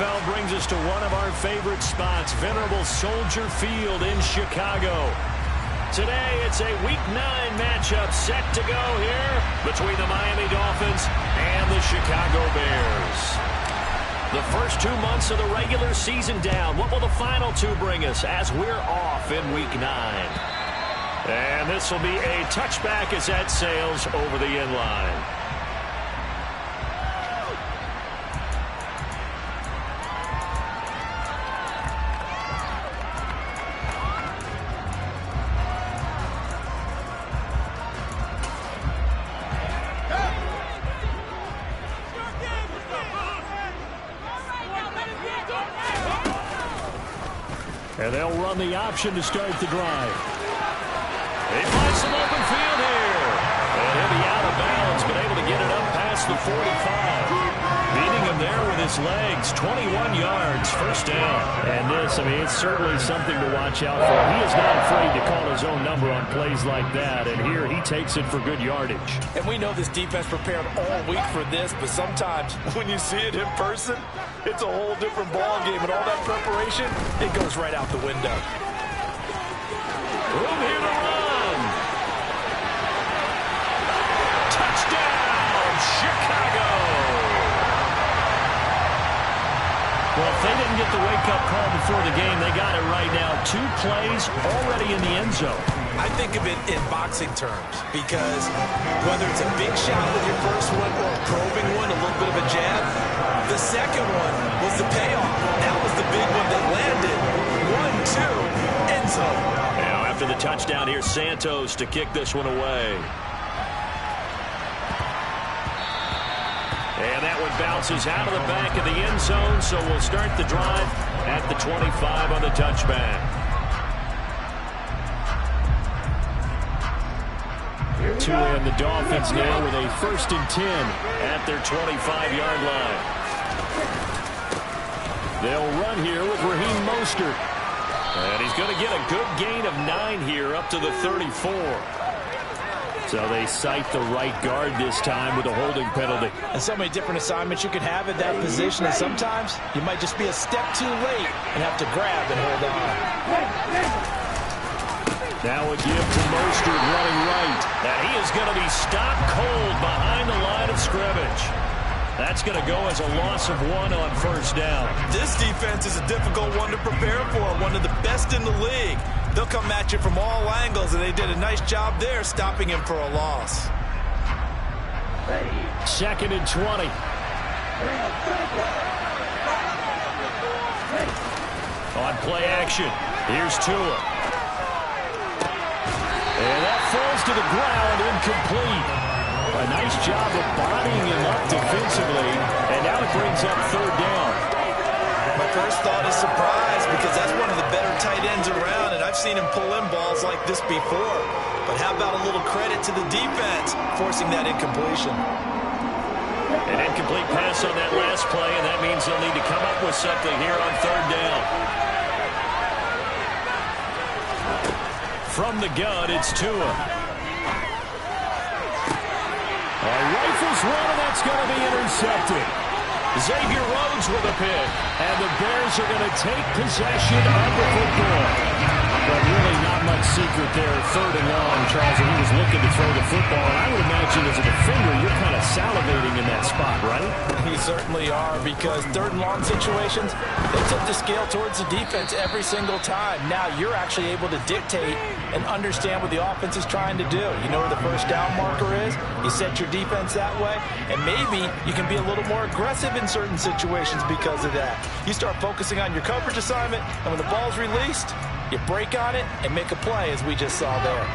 NFL brings us to one of our favorite spots, venerable Soldier Field in Chicago. Today, it's a Week 9 matchup set to go here between the Miami Dolphins and the Chicago Bears. The first 2 months of the regular season down. What will the final 2 bring us as we're off in Week 9? And this will be a touchback as that sails over the end line. And they'll run the option to start the drive. They find some open field here. And he'll be out of bounds, but able to get it up past the 45. Beating him there with his legs. 21 yards, first down. And this, it's certainly something to watch out for. He is not afraid to call his own number on plays like that. And here he takes it for good yardage. And we know this defense prepared all week for this, but sometimes when you see it in person, it's a whole different ball game. And all that preparation, it goes right out the window. Room here to run. Touchdown, Chicago. Well, if they didn't get the wake-up call before the game, they got it right now. 2 plays already in the end zone. I think of it in boxing terms because whether it's a big shot with your first one or a probing one, a little bit of a jab, the second one was the payoff. That was the big one that landed. 1-2, end zone. Now after the touchdown, here's Santos to kick this one away. And that one bounces out of the back of the end zone, so we'll start the drive at the 25 on the touchback. To end the Dolphins now with a 1st and 10 at their 25-yard line. They'll run here with Raheem Mostert. And he's going to get a good gain of 9 here up to the 34. So they cite the right guard this time with a holding penalty. And so many different assignments you could have at that position, and sometimes you might just be a step too late and have to grab and hold on. Now a give to Mostert running right. And he is going to be stopped cold behind the line of scrimmage. That's going to go as a loss of 1 on first down. This defense is a difficult one to prepare for, one of the best in the league. They'll come at you from all angles, and they did a nice job there stopping him for a loss. 2nd and 20. On play action, here's Tua. And that falls to the ground, incomplete. A nice job of bodying him up defensively, and now it brings up 3rd down. My first thought is surprise, because that's one of the better tight ends around, and I've seen him pull in balls like this before. But how about a little credit to the defense forcing that incompletion? An incomplete pass on that last play, and that means they'll need to come up with something here on 3rd down. From the gun, it's Tua. A rifles one, and that's going to be intercepted. Xavier Rhodes with a pick, and the Bears are going to take possession of the football. But really not much secret there. 3rd and long, Charles, and he was looking to throw the football. And I would imagine as a defender, you're kind of salivating in that spot, right? You certainly are, because 3rd and long situations, they tip the scale towards the defense every single time. Now you're actually able to dictate and understand what the offense is trying to do. You know where the first down marker is. You set your defense that way, and maybe you can be a little more aggressive in certain situations because of that. You start focusing on your coverage assignment, and when the ball's released, you break on it and make a play, as we just saw there.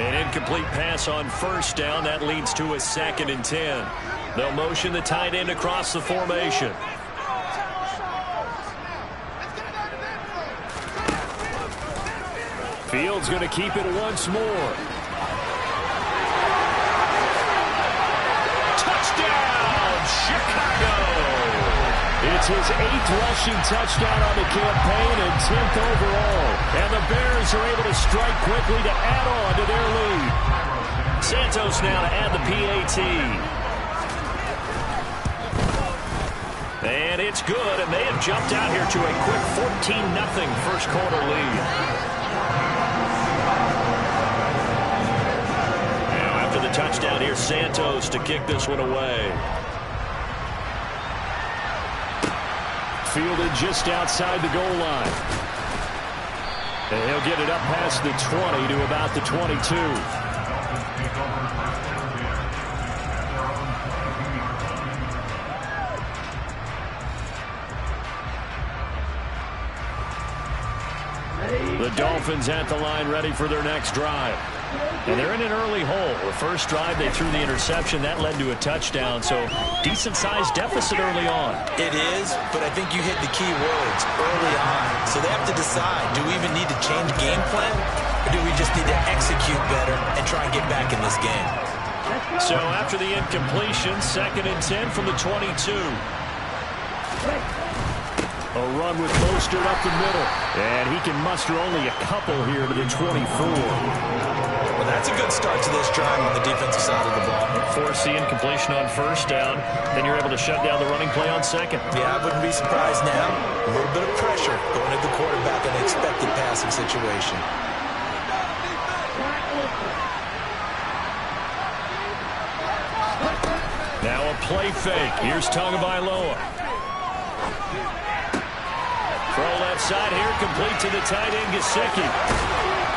An incomplete pass on first down. That leads to a 2nd and 10. They'll motion the tight end across the formation. Fields going to keep it once more. Touchdown, Chicago! It's his 8th rushing touchdown on the campaign and 10th overall. And the Bears are able to strike quickly to add on to their lead. Santos now to add the PAT. And it's good, and they have jumped out here to a quick 14-0 first quarter lead. Now after the touchdown, here's Santos to kick this one away. Fielded just outside the goal line. And he'll get it up past the 20 to about the 22. The Dolphins at the line ready for their next drive. And they're in an early hole. The first drive, they threw the interception. That led to a touchdown, so decent-sized deficit early on. It is, but I think you hit the key words early on. So they have to decide, do we even need to change game plan, or do we just need to execute better and try and get back in this game? So after the incompletion, 2nd and 10 from the 22. A run with Mostert up the middle. And he can muster only a couple here to the 24. Well, that's a good start to this drive on the defensive side of the ball. Force the incompletion on first down. Then you're able to shut down the running play on second. Yeah, I wouldn't be surprised now. A little bit of pressure going at the quarterback in an expected passing situation. Now a play fake. Here's Tagovailoa. Throw left side here, complete to the tight end, Gesicki.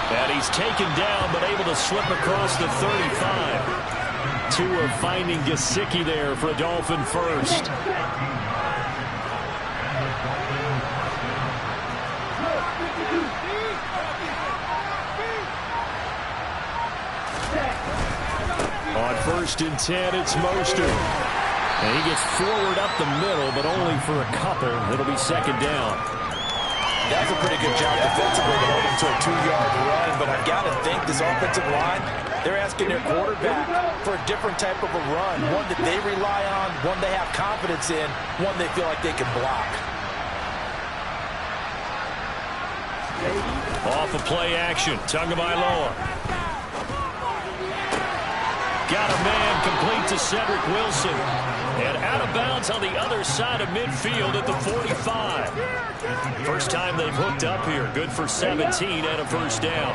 And he's taken down, but able to slip across the 35. Tua finding Gesicki there for a Dolphin first. On 1st and 10, it's Mostert. And he gets forward up the middle, but only for a couple. It'll be 2nd down. That's a pretty good job defensively to hold him to a 2-yard run, but I've got to think this offensive line, they're asking their quarterback for a different type of a run, one that they rely on, one they have confidence in, one they feel like they can block. Off of play action, Tagovailoa. Got a man complete to Cedric Wilson. And out of bounds on the other side of midfield at the 45. First time they've hooked up here. Good for 17 and a first down.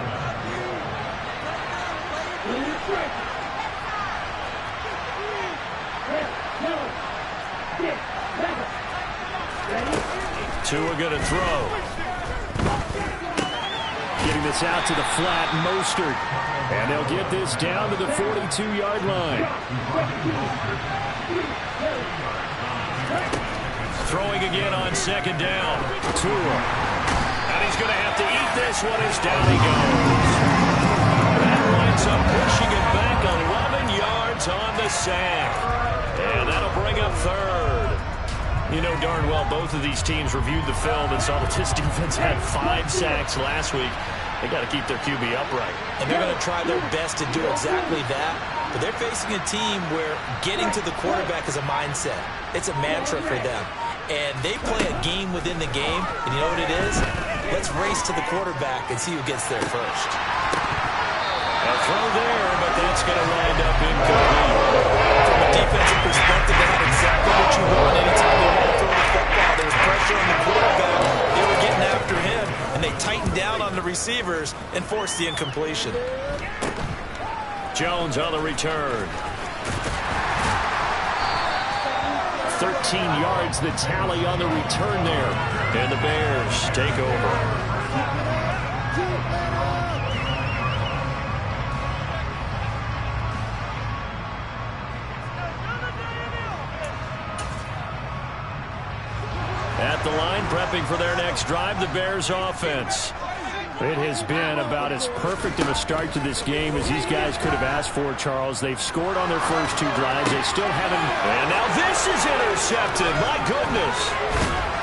Tua gonna throw. Getting this out to the flat, Mostert. And they'll get this down to the 42-yard line. Throwing again on 2nd down. Tua. And he's going to have to eat this one as down he goes. That winds up pushing him back 11 yards on the sack. And that'll bring up 3rd. You know darn well both of these teams reviewed the film and saw that this defense had 5 sacks last week. They got to keep their QB upright. And they're going to try their best to do exactly that. But they're facing a team where getting to the quarterback is a mindset. It's a mantra for them. And they play a game within the game. And you know what it is? Let's race to the quarterback and see who gets there first. A throw there, but that's going to wind up incomplete. From a defensive perspective, they had exactly what you want anytime they want to throw the football. There was pressure on the quarterback. They were getting after him, and they tightened down on the receivers and forced the incompletion. Jones on the return. 13 yards the tally on the return there. And the Bears take over. At the line, prepping for their next drive, the Bears offense. It has been about as perfect of a start to this game as these guys could have asked for, Charles. They've scored on their first 2 drives. They still haven't. And now this is intercepted. My goodness.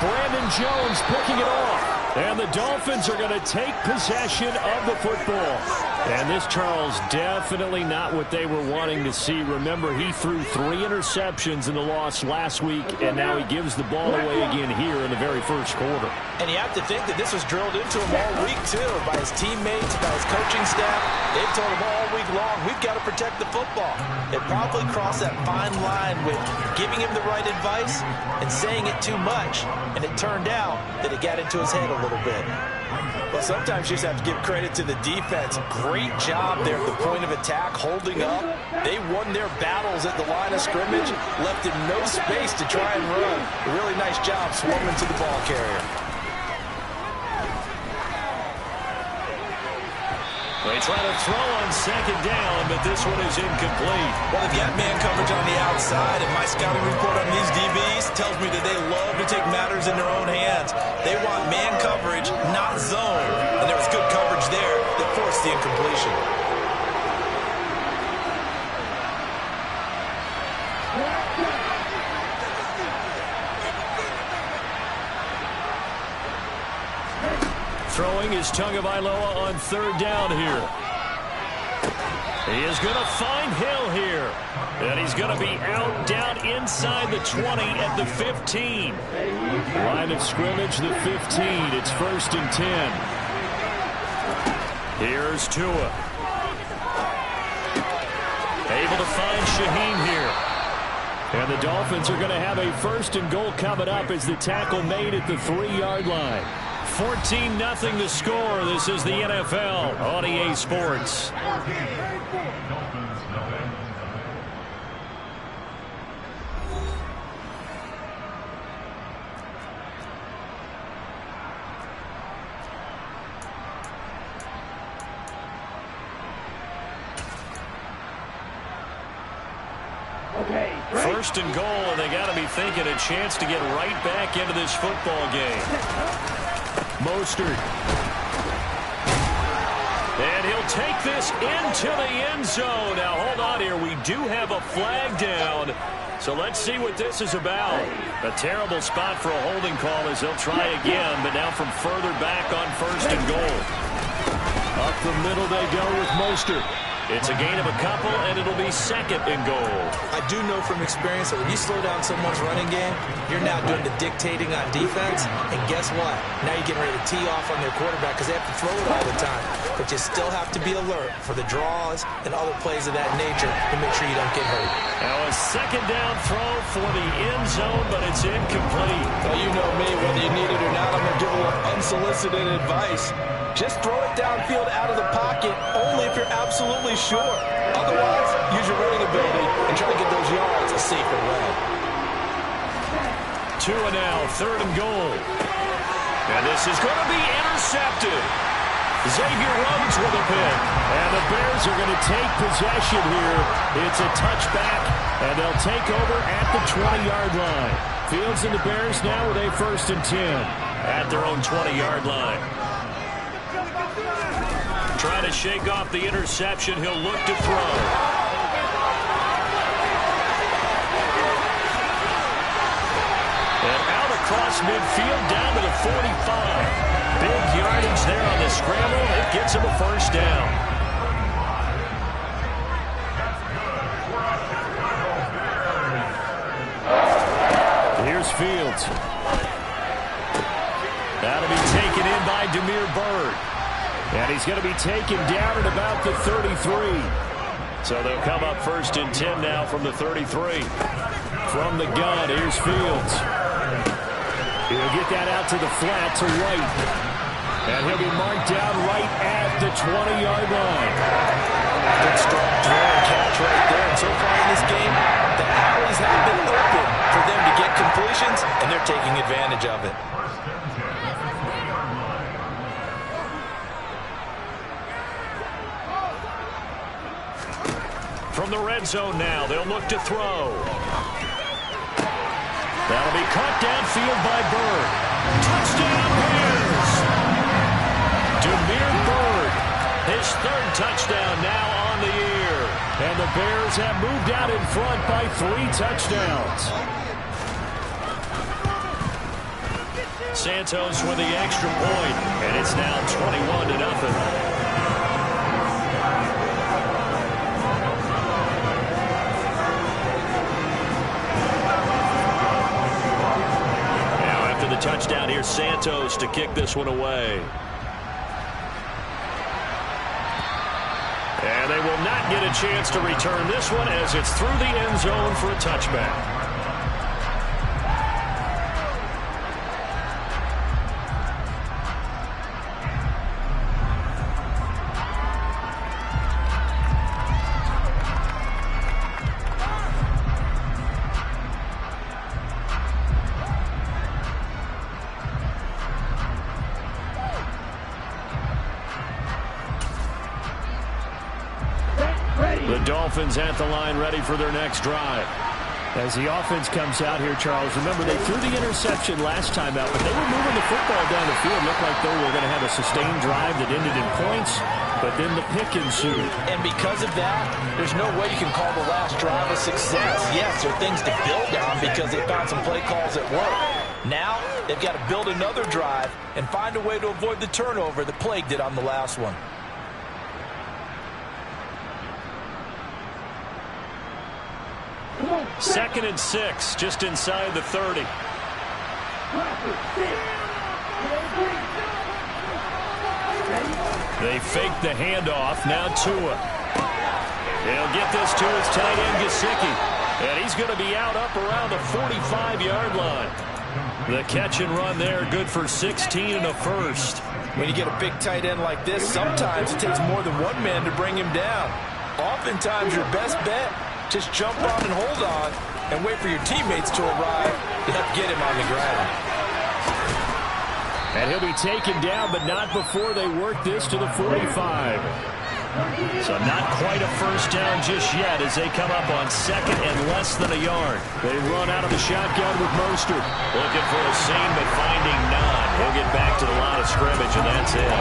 Brandon Jones picking it off. And the Dolphins are going to take possession of the football. And this, Charles, definitely not what they were wanting to see. Remember, he threw 3 interceptions in the loss last week, and now he gives the ball away again here in the very first quarter. And you have to think that this was drilled into him all week, too, by his teammates, by his coaching staff. They've told him all week long, we've got to protect the football. It probably crossed that fine line with giving him the right advice and saying it too much. And it turned out that it got into his head a little bit. Well, sometimes you just have to give credit to the defense. Great job there at the point of attack, holding up. They won their battles at the line of scrimmage, left him no space to try and run. A really nice job swarming to the ball carrier. They try to throw on second down, but this one is incomplete. Well, if you have man coverage on the outside, and my scouting report on these DBs tells me that they love to take matters in their own hands. They want man coverage, not zone. And there was good coverage there that forced the incompletion. Throwing is Tagovailoa on third down here. He is going to find Hill here. And he's going to be out down inside the 20 at the 15. Line of scrimmage, the 15. It's 1st and 10. Here's Tua. Able to find Shaheen here. And the Dolphins are going to have a 1st and goal coming up as the tackle made at the 3-yard line. 14-0 the score. This is the NFL on EA Sports. First and goal, and they got to be thinking a chance to get right back into this football game. Mostert. And he'll take this into the end zone. Now, hold on here. We do have a flag down. So let's see what this is about. A terrible spot for a holding call as they'll try again, but now from further back on 1st and goal. Up the middle they go with Mostert. It's a gain of a couple, and it'll be 2nd and goal. I do know from experience that when you slow down someone's running game, you're now doing the dictating on defense. And guess what? Now you're getting ready to tee off on their quarterback because they have to throw it all the time. But you still have to be alert for the draws and other plays of that nature to make sure you don't get hurt. Now a 2nd down throw for the end zone, but it's incomplete. Well, you know me, whether you need it or not, I'm going to give a little unsolicited advice. Just throw it downfield out of the pocket only if you're absolutely sure. Otherwise, use your running ability and try to get those yards a safer way. Tua now, 3rd and goal. And this is going to be intercepted. Xavier Rhodes with a pick. And the Bears are going to take possession here. It's a touchback, and they'll take over at the 20-yard line. Fields and the Bears now with a 1st and 10 at their own 20-yard line. Trying to shake off the interception. He'll look to throw. And out across midfield down to the 45. Big yardage there on the scramble. It gets him a 1st down. Here's Fields. That'll be taken in by Damiere Byrd. And he's going to be taken down at about the 33. So they'll come up 1st and 10 now from the 33. From the gun, here's Fields. He'll get that out to the flat to White. And he'll be marked down right at the 20-yard line. Good strong throw and catch right there. And so far in this game, the alleys have been open for them to get completions, and they're taking advantage of it. From the red zone now, they'll look to throw. That'll be caught downfield by Byrd. Touchdown Bears! Damiere Byrd, his 3rd touchdown now on the year. And the Bears have moved out in front by 3 touchdowns. Santos with the extra point, and it's now 21-0. touchdown. Here's Santos to kick this one away. And they will not get a chance to return this one as it's through the end zone for a touchback. The Dolphins at the line ready for their next drive. As the offense comes out here, Charles, remember they threw the interception last time out, but they were moving the football down the field. Looked like they were going to have a sustained drive that ended in points, but then the pick ensued. And because of that, there's no way you can call the last drive a success. Yes, there are things to build on because they found some play calls that work. Now, they've got to build another drive and find a way to avoid the turnover that plagued it on the last one. Second and 6, just inside the 30. They fake the handoff. Now Tua. He'll get this to his tight end, Gesicki. And he's going to be out up around the 45-yard line. The catch and run there, good for 16 and a first. When you get a big tight end like this, sometimes it takes more than one man to bring him down. Oftentimes, your best bet, just jump on and hold on and wait for your teammates to arrive to help get him on the ground. And he'll be taken down, but not before they work this to the 45. So not quite a first down just yet as they come up on second and less than a yard. They run out of the shotgun with Mostert. Looking for a seam, but finding none. He'll get back to the line of scrimmage, and that's it.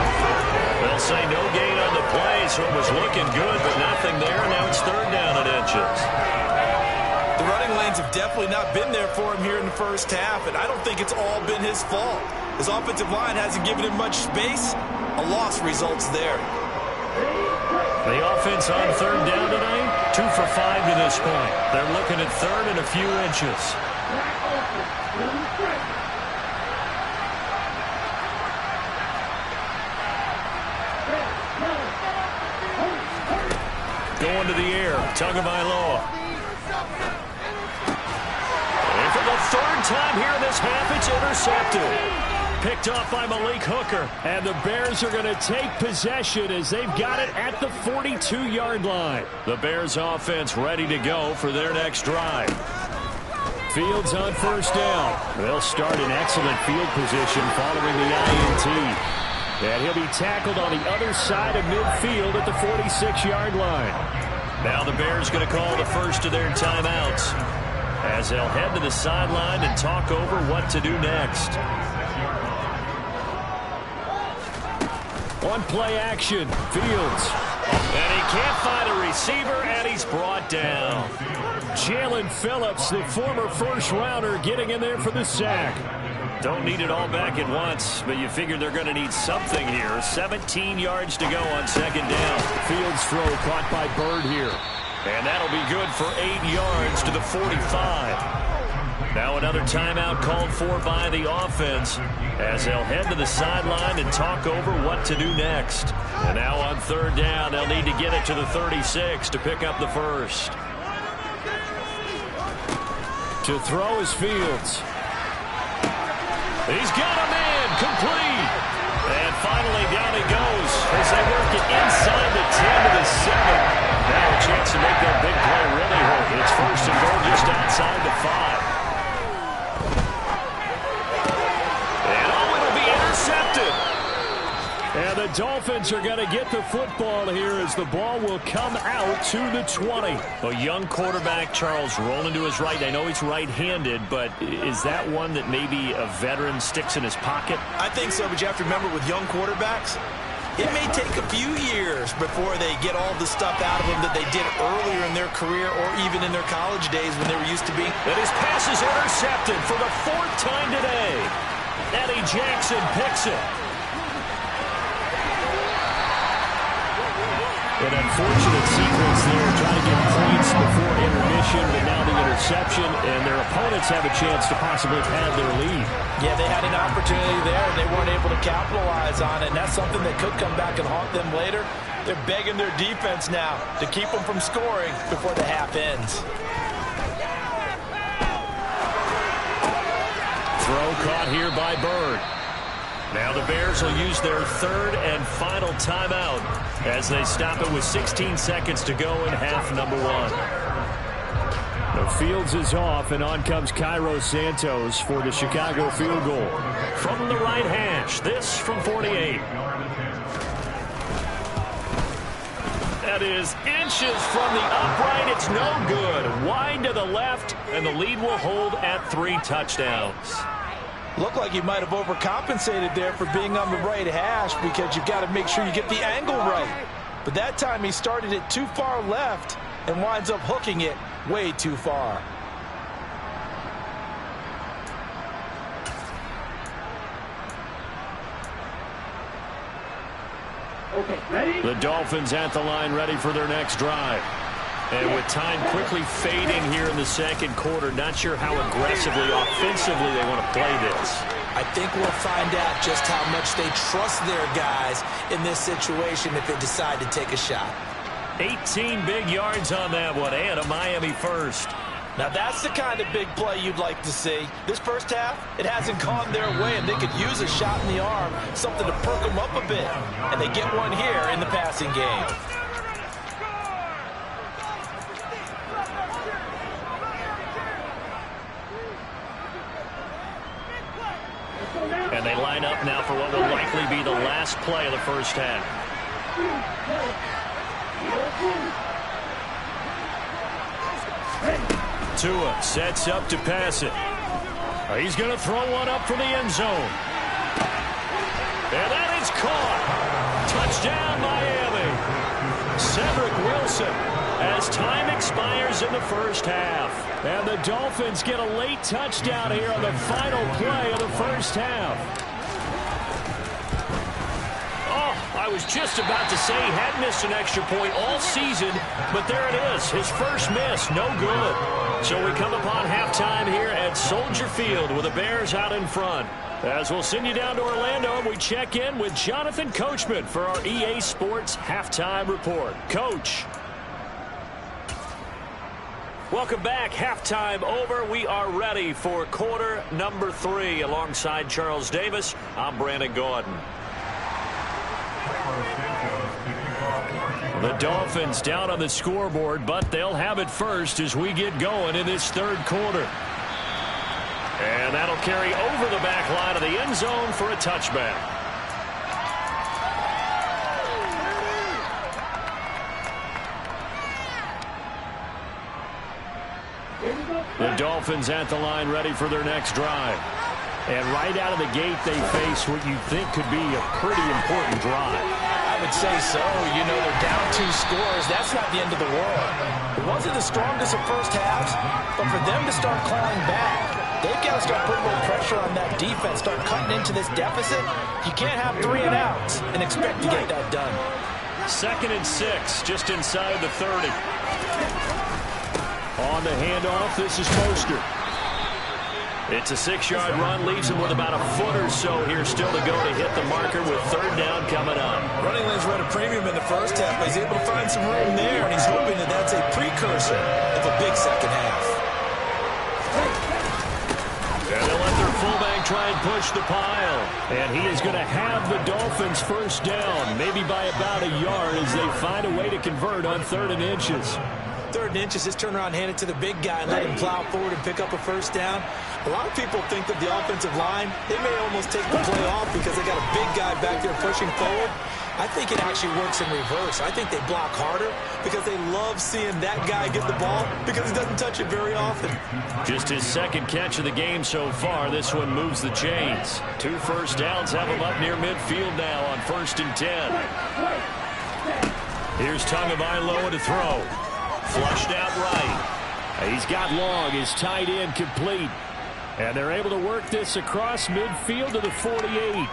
They'll say no gain on the play, so it was looking good, but nothing there. Now it's third down and inches. The running lanes have definitely not been there for him here in the first half, and I don't think it's all been his fault. His offensive line hasn't given him much space. A loss results there. The offense on third down tonight, 2 for 5 to this point. They're looking at third and a few inches. Going to the air, Tagovailoa. And for the third time here in this half, it's intercepted. Picked off by Malik Hooker. And the Bears are going to take possession as they've got it at the 42-yard line. The Bears offense ready to go for their next drive. Fields on first down. They'll start in excellent field position following the INT. And he'll be tackled on the other side of midfield at the 46-yard line. Now the Bears going to call the first of their timeouts as they'll head to the sideline and talk over what to do next. One play action, Fields. And he can't find a receiver, and he's brought down. Jalen Phillips, the former first-rounder, getting in there for the sack. Don't need it all back at once, but you figure they're going to need something here. 17 yards to go on second down. Fields throw caught by Bird here. And that'll be good for 8 yards to the 45. Now another timeout called for by the offense as they'll head to the sideline and talk over what to do next. And now on third down, they'll need to get it to the 36 to pick up the first. To throw is Fields. He's got a man, complete. And finally down he goes as they work it inside the 10 to the 7. Now a chance to make that big play really hurt. It's first and goal just outside the 5. And the Dolphins are going to get the football here as the ball will come out to the 20. A young quarterback, Charles, rolling to his right. I know he's right-handed, but is that one that maybe a veteran sticks in his pocket? I think so, but you have to remember with young quarterbacks, it may take a few years before they get all the stuff out of them that they did earlier in their career or even in their college days when they were used to being. And his pass is intercepted for the 4th time today. Eddie Jackson picks it. An unfortunate sequence there, trying to get points before intermission, but now the interception, and their opponents have a chance to possibly pad their lead. Yeah, they had an opportunity there, and they weren't able to capitalize on it, and that's something that could come back and haunt them later. They're begging their defense now to keep them from scoring before the half ends. Throw caught here by Bird. Now the Bears will use their third and final timeout as they stop it with 16 seconds to go in half number one. The Fields is off, and on comes Cairo Santos for the Chicago field goal. From the right hash, this from 48. That is inches from the upright. It's no good. Wide to the left, and the lead will hold at 3 touchdowns. Looked like he might have overcompensated there for being on the right hash because you've got to make sure you get the angle right. But that time he started it too far left and winds up hooking it way too far. Okay, ready? The Dolphins at the line, ready for their next drive. And with time quickly fading here in the second quarter, not sure how aggressively, offensively they want to play this. I think we'll find out just how much they trust their guys in this situation if they decide to take a shot. 18 big yards on that one, and a Miami first. Now that's the kind of big play you'd like to see. This first half, it hasn't gone their way, and they could use a shot in the arm, something to perk them up a bit. And they get one here in the passing game. And they line up now for what will likely be the last play of the first half. Tua sets up to pass it. He's going to throw one up from the end zone. And that is caught. Touchdown, Miami. Cedric Wilson as time expires in the first half. And the Dolphins get a late touchdown here on the final play of the first half. Oh, I was just about to say he had missed an extra point all season, but there it is. His first miss, no good. So we come upon halftime here at Soldier Field with the Bears out in front. As we'll send you down to Orlando, and we check in with Jonathan Coachman for our EA Sports Halftime Report. Coach. Welcome back. Halftime over. We are ready for quarter number 3. Alongside Charles Davis, I'm Brandon Gordon. The Dolphins down on the scoreboard, but they'll have it first as we get going in this third quarter. And that'll carry over the back line of the end zone for a touchback. The Dolphins at the line ready for their next drive. And right out of the gate, they face what you think could be a pretty important drive. I would say so. You know, they're down 2 scores. That's not the end of the world. It wasn't the strongest of first halves, but for them to start clawing back, they've got to start putting more pressure on that defense, start cutting into this deficit. You can't have 3 and outs and expect to get that done. 2nd and 6, just inside the 30. On the handoff, this is Mostert. It's a 6-yard run, leaves him with about a foot or so here still to go to hit the marker with 3rd down coming up. Running lanes run a premium in the first half, but he's able to find some room there, and he's hoping that that's a precursor of a big second half. And they'll let their fullback try and push the pile. And he is going to have the Dolphins first down, maybe by about a yard as they find a way to convert on 3rd and inches. 3rd and inches, just turn around, hand it to the big guy, and let him plow forward and pick up a first down. A lot of people think that the offensive line, they may almost take the play off because they got a big guy back there pushing forward. I think it actually works in reverse. I think they block harder because they love seeing that guy get the ball because he doesn't touch it very often. Just his 2nd catch of the game so far. This one moves the chains. 2 first downs have him up near midfield now on 1st and 10. Here's Tagovailoa to throw. Flushed out right. He's got long. His tight end complete. And they're able to work this across midfield to the 48.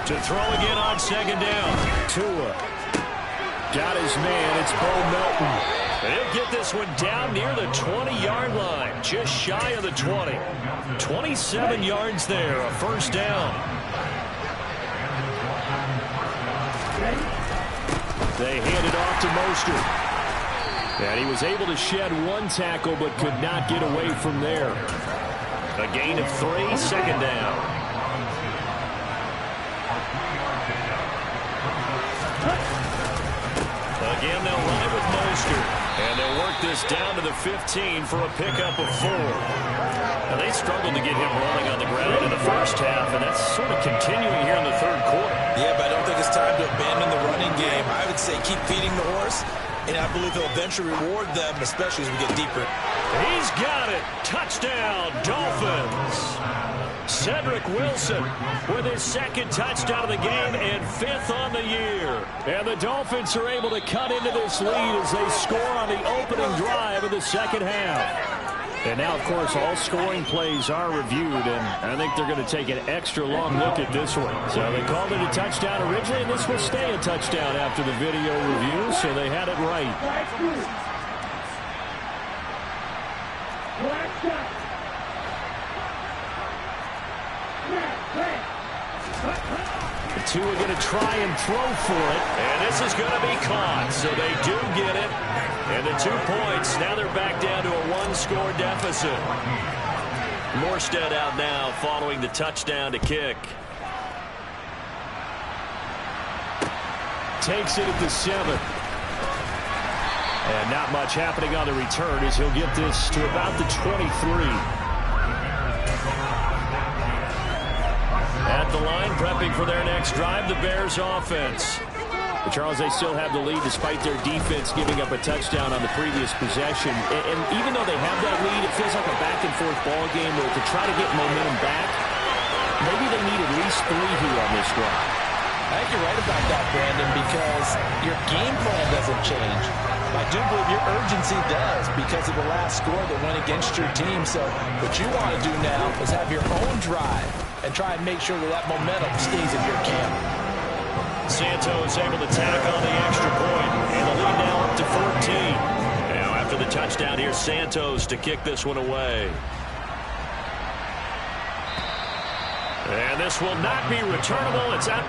To throw again on second down. Tua got his man. It's Bo Melton. He'll get this one down near the 20-yard line, just shy of the 20. 27 yards there, a first down. They hand it off to Mostert. And he was able to shed one tackle but could not get away from there. A gain of 3, second down. Again, they'll run it with Mostert. And they'll work this down to the 15 for a pickup of 4. Now, they struggled to get him rolling on the ground in the first half, and that's sort of continuing here in the third quarter. Yeah, but I don't think it's time to abandon the running game. I would say keep feeding the horse, and I believe he'll eventually reward them, especially as we get deeper. He's got it. Touchdown, Dolphins. Cedric Wilson with his second touchdown of the game and 5th on the year. And the Dolphins are able to cut into this lead as they score on the opening drive of the second half. And now, of course, all scoring plays are reviewed, and I think they're going to take an extra long look at this one. So they called it a touchdown originally, and this will stay a touchdown after the video review, so they had it right. Tua going to try and throw for it. And this is going to be caught, so they do get it. And the 2 points, now they're back down to a 1-score deficit. Morstead out now following the touchdown to kick. Takes it at the 7. And not much happening on the return as he'll get this to about the 23. At the line, prepping for their next drive, the Bears offense. But Charles, they still have the lead despite their defense giving up a touchdown on the previous possession. And even though they have that lead, it feels like a back-and-forth ball game where to try to get momentum back, maybe they need at least 3 here on this drive. I think you're right about that, Brandon, because your game plan doesn't change. I do believe your urgency does because of the last score that went against your team. So what you want to do now is have your own drive and try and make sure that that momentum stays in your camp. Santos able to tack on the extra point, and the lead now up to 14. Now after the touchdown, here's Santos to kick this one away. And this will not be returnable. It's out.